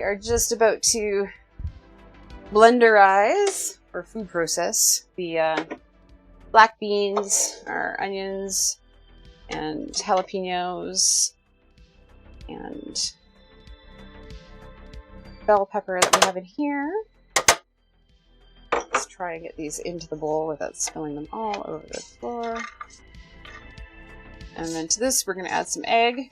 We are just about to blenderize, or food process, the black beans, our onions, and jalapenos, and bell pepper that we have in here. Let's try and get these into the bowl without spilling them all over the floor. And then to this, we're going to add some egg,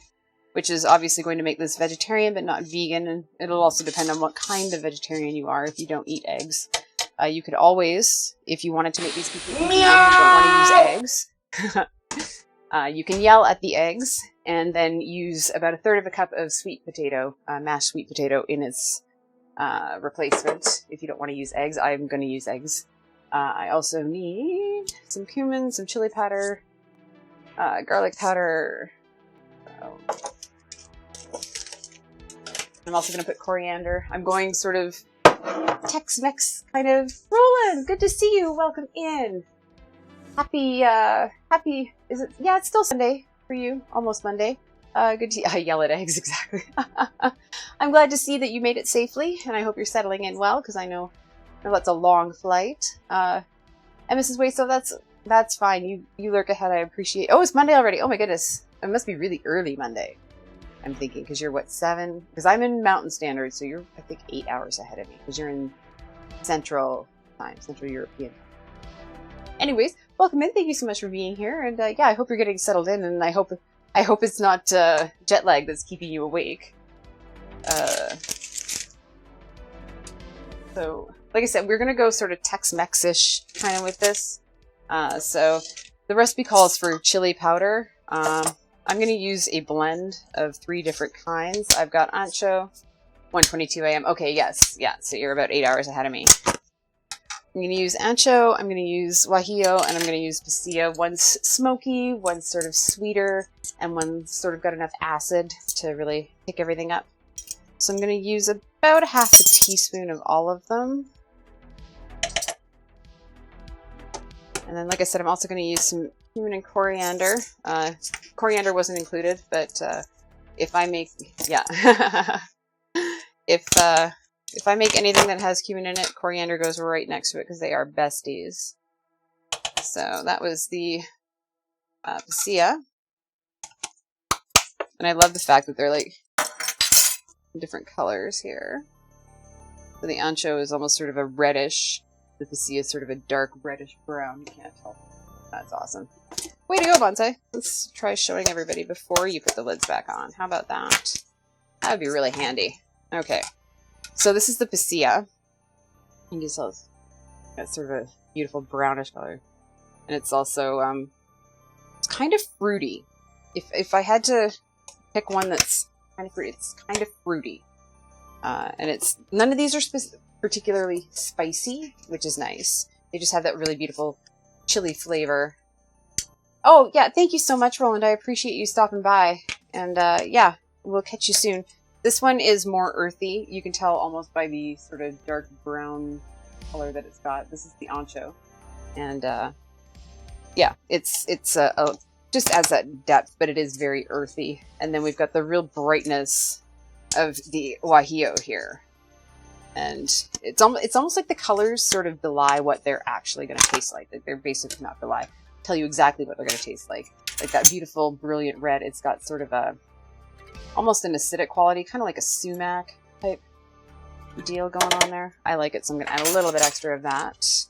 which is obviously going to make this vegetarian, but not vegan. And it'll also depend on what kind of vegetarian you are if you don't eat eggs. You could always, if you wanted to make these completely vegan and you don't want to use eggs, you can yell at the eggs and then use about 1/3 of a cup of sweet potato, mashed sweet potato in its replacement. If you don't want to use eggs, I'm going to use eggs. I also need some cumin, some chili powder, garlic powder. I'm also going to put coriander. I'm going sort of Tex-Mex kind of. Roland, good to see you. Welcome in. Happy, is it? Yeah, it's still Sunday for you. Almost Monday. Good to I yell at eggs, exactly. I'm glad to see that you made it safely, and I hope you're settling in well, because I know that's a long flight. And Mrs. Waiso, that's fine. You lurk ahead. I appreciate. Oh, it's Monday already. Oh my goodness. It must be really early Monday. I'm thinking, because you're what, 7? Because I'm in Mountain Standard, so you're, I think, 8 hours ahead of me, because you're in Central Time, Central European. Anyways, welcome in. Thank you so much for being here, and yeah, I hope you're getting settled in, and I hope it's not jet lag that's keeping you awake. So, like I said, we're gonna go sort of Tex-Mex-ish kind of with this. So the recipe calls for chili powder. I'm going to use a blend of 3 different kinds. I've got ancho, 1:22 a.m. Okay, yes, yeah, so you're about 8 hours ahead of me. I'm going to use ancho, I'm going to use guajillo, and I'm going to use pasilla. One's smoky, one's sort of sweeter, and one's sort of got enough acid to really pick everything up. So I'm going to use about 1/2 teaspoon of all of them. And then, like I said, I'm also going to use some cumin and coriander. Coriander wasn't included, but if I make, yeah, if I make anything that has cumin in it, coriander goes right next to it because they are besties. So that was the pasilla, and I love the fact that they're like different colors here. So the ancho is almost sort of a reddish. The pasilla is sort of a dark reddish brown. You can't tell. That's awesome. Way to go, Bonsai. Let's try showing everybody before you put the lids back on. How about that? That would be really handy. Okay. So this is the pasilla. You can tell it's sort of a beautiful brownish color. And it's also, it's kind of fruity. If I had to pick one that's kind of fruity, it's kind of fruity. And none of these are particularly spicy, which is nice. They just have that really beautiful chili flavor. Oh, yeah, thank you so much, Roland. I appreciate you stopping by. And, yeah, we'll catch you soon. This one is more earthy. You can tell almost by the sort of dark brown color that it's got. This is the ancho. And, yeah, it's just adds that depth, but it is very earthy. And then we've got the real brightness of the guajillo here. And it's almost like the colors sort of belie what they're actually going to taste like. They're basically not belie. Tell you exactly what they're going to taste like. Like that beautiful, brilliant red. It's got sort of almost an acidic quality, kind of like a sumac type deal going on there. I like it, so I'm going to add a little bit extra of that.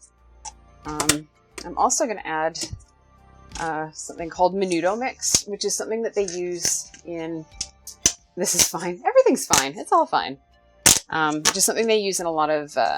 I'm also going to add something called Menudo Mix, which is something that they use in... This is fine. Everything's fine. It's all fine. Just something they use in a lot of